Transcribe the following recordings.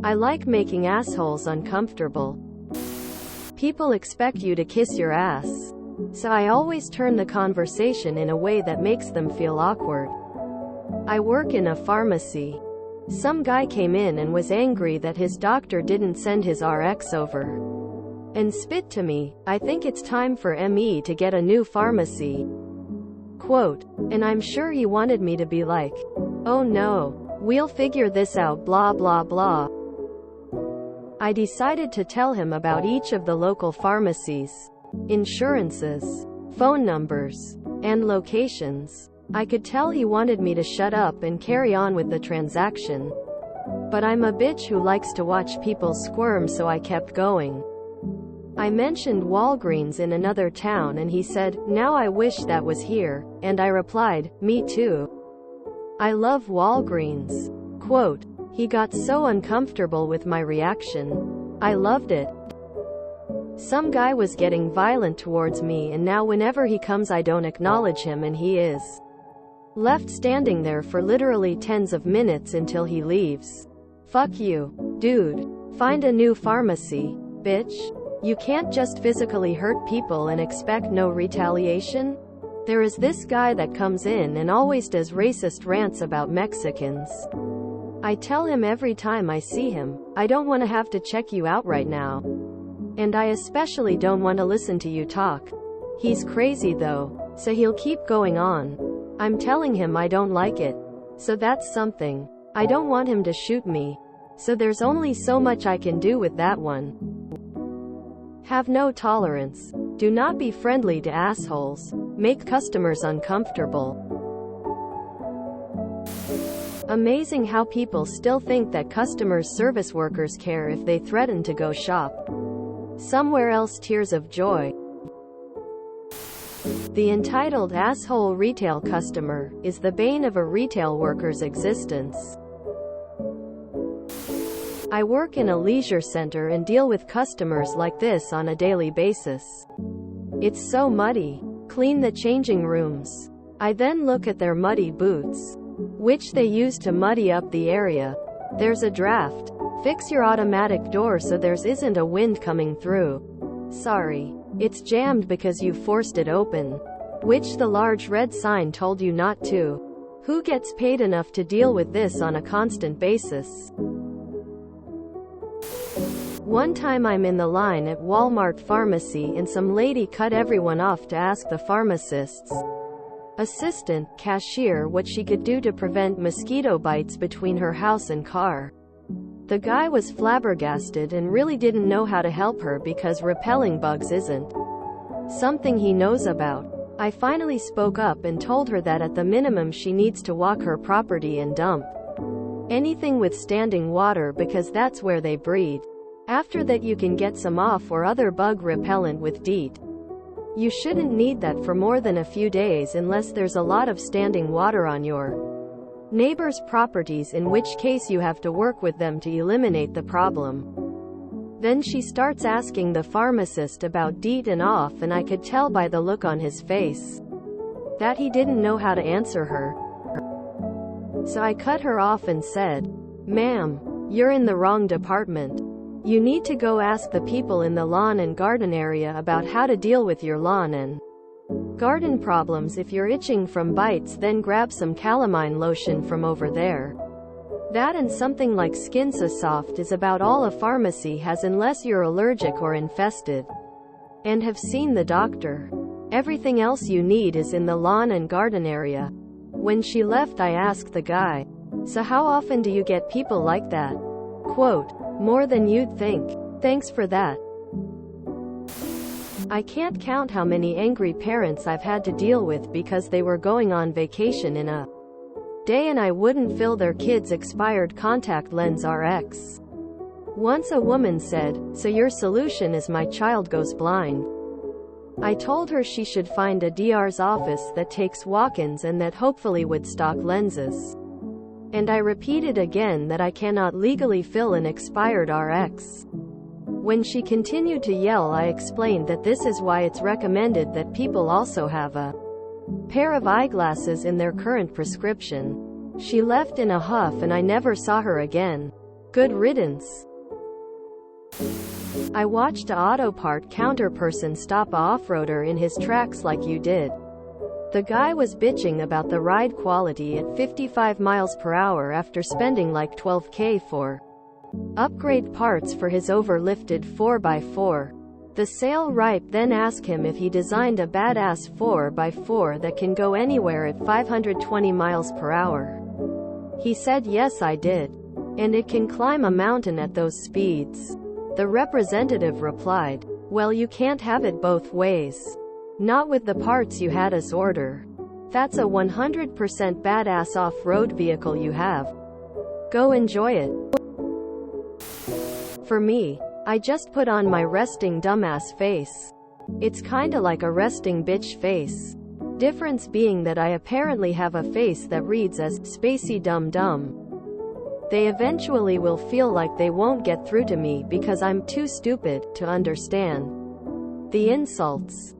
I like making assholes uncomfortable. People expect you to kiss your ass. So I always turn the conversation in a way that makes them feel awkward. I work in a pharmacy. Some guy came in and was angry that his doctor didn't send his RX over. And spit to me, "I think it's time for ME to get a new pharmacy." Quote, and I'm sure he wanted me to be like, "Oh no, we'll figure this out blah blah blah." I decided to tell him about each of the local pharmacies, insurances, phone numbers, and locations. I could tell he wanted me to shut up and carry on with the transaction. But I'm a bitch who likes to watch people squirm, so I kept going. I mentioned Walgreens in another town and he said, "Now I wish that was here," and I replied, "Me too. I love Walgreens." Quote, he got so uncomfortable with my reaction. I loved it. Some guy was getting violent towards me and now whenever he comes I don't acknowledge him and he is left standing there for literally tens of minutes until he leaves. Fuck you, dude. Find a new pharmacy, bitch. You can't just physically hurt people and expect no retaliation. There is this guy that comes in and always does racist rants about Mexicans. I tell him every time I see him, "I don't want to have to check you out right now. And I especially don't want to listen to you talk." He's crazy though, so he'll keep going on. I'm telling him I don't like it. So that's something. I don't want him to shoot me. So there's only so much I can do with that one. Have no tolerance. Do not be friendly to assholes. Make customers uncomfortable. Amazing how people still think that customer service workers care if they threaten to go shop somewhere else. Tears of joy. The entitled asshole retail customer is the bane of a retail worker's existence. I work in a leisure center and deal with customers like this on a daily basis. It's so muddy. Clean the changing rooms. I then look at their muddy boots, which they use to muddy up the area. There's a draft. Fix your automatic door so there isn't a wind coming through. Sorry. It's jammed because you forced it open, which the large red sign told you not to. Who gets paid enough to deal with this on a constant basis? One time I'm in the line at Walmart pharmacy and some lady cut everyone off to ask the pharmacist's assistant, cashier, what she could do to prevent mosquito bites between her house and car. The guy was flabbergasted and really didn't know how to help her because repelling bugs isn't something he knows about. I finally spoke up and told her that at the minimum she needs to walk her property and dump anything with standing water because that's where they breed. After that you can get some off or other bug repellent with DEET. You shouldn't need that for more than a few days unless there's a lot of standing water on your neighbor's properties, in which case you have to work with them to eliminate the problem. Then she starts asking the pharmacist about DEET and off, and I could tell by the look on his face that he didn't know how to answer her. So I cut her off and said, "Ma'am, you're in the wrong department. You need to go ask the people in the lawn and garden area about how to deal with your lawn and garden problems. If you're itching from bites, then grab some calamine lotion from over there. That and something like Skinsa-Soft is about all a pharmacy has unless you're allergic or infested and have seen the doctor. Everything else you need is in the lawn and garden area." When she left I asked the guy, "So how often do you get people like that?" Quote, "More than you'd think. Thanks for that." I can't count how many angry parents I've had to deal with because they were going on vacation in a day and I wouldn't fill their kids' expired contact lens RX. Once a woman said, "So your solution is my child goes blind." I told her she should find a DR's office that takes walk-ins and that hopefully would stock lenses. And I repeated again that I cannot legally fill an expired RX. When she continued to yell, I explained that this is why it's recommended that people also have a pair of eyeglasses in their current prescription. She left in a huff and I never saw her again. Good riddance. I watched a auto part counter person stop a off-roader in his tracks like you did. The guy was bitching about the ride quality at 55 miles per hour after spending like $12K for upgrade parts for his overlifted 4x4. The sale rep then asked him if he designed a badass 4x4 that can go anywhere at 520 miles per hour. He said yes I did. And it can climb a mountain at those speeds. The representative replied, well, you can't have it both ways. Not with the parts you had us order. That's a 100% badass off-road vehicle you have. Go enjoy it. For me, I just put on my resting dumbass face. It's kinda like a resting bitch face. Difference being that I apparently have a face that reads as spacey dumb dumb. They eventually will feel like they won't get through to me because I'm too stupid to understand the insults.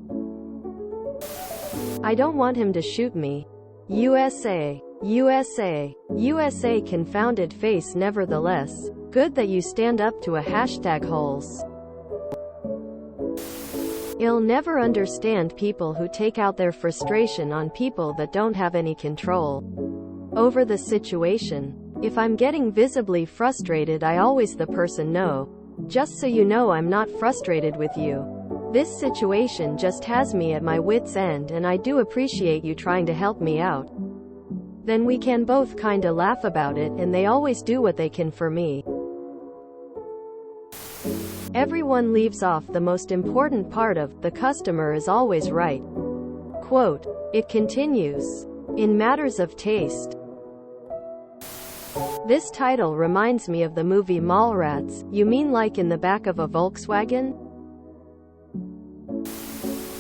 I don't want him to shoot me. USA, USA, USA confounded face. Nevertheless, good that you stand up to a hashtag holes. I'll never understand people who take out their frustration on people that don't have any control over the situation. If I'm getting visibly frustrated, I always the person know. Just so you know, I'm not frustrated with you. This situation just has me at my wit's end, and I do appreciate you trying to help me out. Then we can both kinda laugh about it, and they always do what they can for me. Everyone leaves off the most important part of, the customer is always right. Quote. It continues. In matters of taste. This title reminds me of the movie Mallrats. You mean like in the back of a Volkswagen?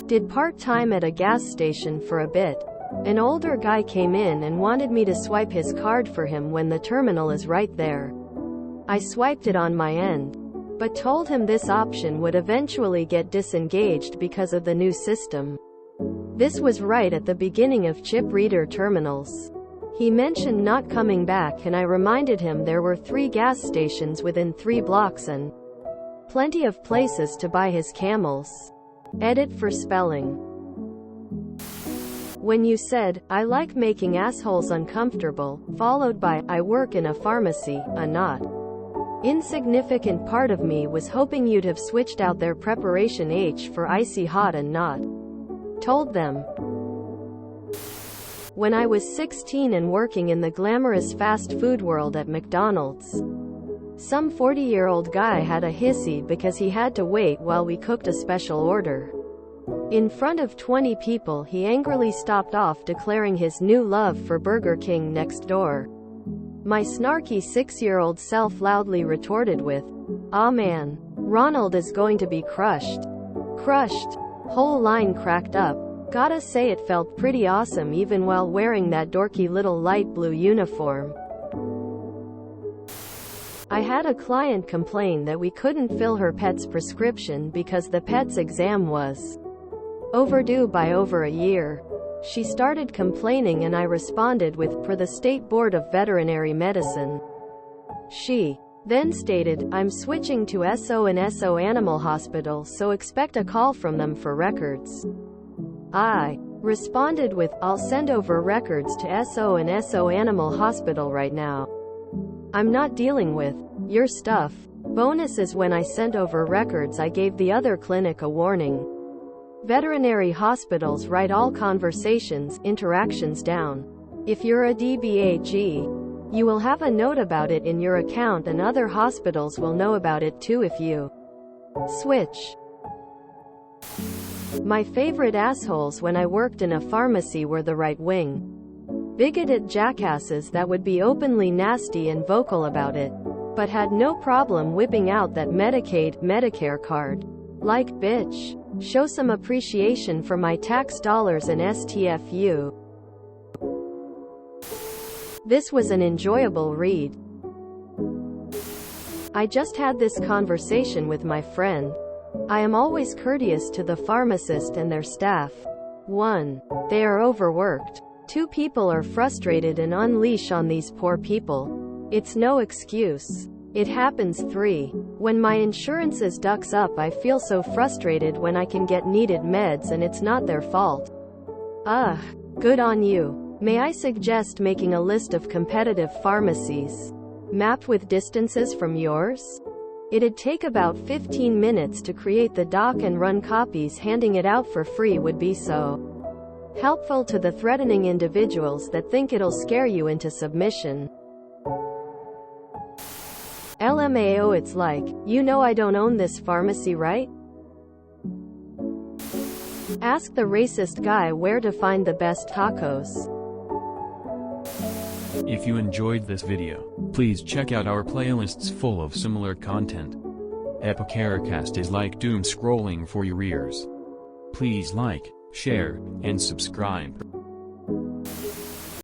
Did part-time at a gas station for a bit. An older guy came in and wanted me to swipe his card for him when the terminal is right there. I swiped it on my end, but told him this option would eventually get disengaged because of the new system. This was right at the beginning of chip reader terminals. He mentioned not coming back, and I reminded him there were 3 gas stations within 3 blocks and plenty of places to buy his camels. Edit for spelling. When you said, I like making assholes uncomfortable, followed by, I work in a pharmacy, a not insignificant part of me was hoping you'd have switched out their preparation H for icy hot and not told them. When I was 16 and working in the glamorous fast food world at McDonald's, some 40-year-old guy had a hissy because he had to wait while we cooked a special order. In front of 20 people, he angrily stopped off, declaring his new love for Burger King next door. My snarky 6-year-old self loudly retorted with, "Aw man, Ronald is going to be crushed." Crushed. Whole line cracked up. Gotta say it felt pretty awesome even while wearing that dorky little light blue uniform. I had a client complain that we couldn't fill her pet's prescription because the pet's exam was overdue by over a year. She started complaining and I responded with, per the State Board of Veterinary Medicine. She then stated, I'm switching to SO&SO Animal Hospital, so expect a call from them for records. I responded with, I'll send over records to SO&SO Animal Hospital right now. I'm not dealing with your stuff. Bonus is when I sent over records I gave the other clinic a warning. Veterinary hospitals write all conversations, interactions down. If you're a DBAG, you will have a note about it in your account and other hospitals will know about it too if you switch. My favorite assholes when I worked in a pharmacy were the right-wing, bigoted jackasses that would be openly nasty and vocal about it, but had no problem whipping out that Medicaid, Medicare card. Like, bitch. Show some appreciation for my tax dollars and STFU. This was an enjoyable read. I just had this conversation with my friend. I am always courteous to the pharmacist and their staff. 1. They are overworked. 2. People are frustrated and unleash on these poor people. It's no excuse. It happens. 3. When my insurances ducks up, I feel so frustrated when I can get needed meds and it's not their fault. Ugh. Good on you. May I suggest making a list of competitive pharmacies, mapped with distances from yours? It'd take about 15 minutes to create the doc and run copies. Handing it out for free would be so helpful to the threatening individuals that think it'll scare you into submission. LMAO, it's like, you know I don't own this pharmacy, right? Ask the racist guy where to find the best tacos. If you enjoyed this video, please check out our playlists full of similar content. Epicaricast is like doom scrolling for your ears. Please like, share, and subscribe.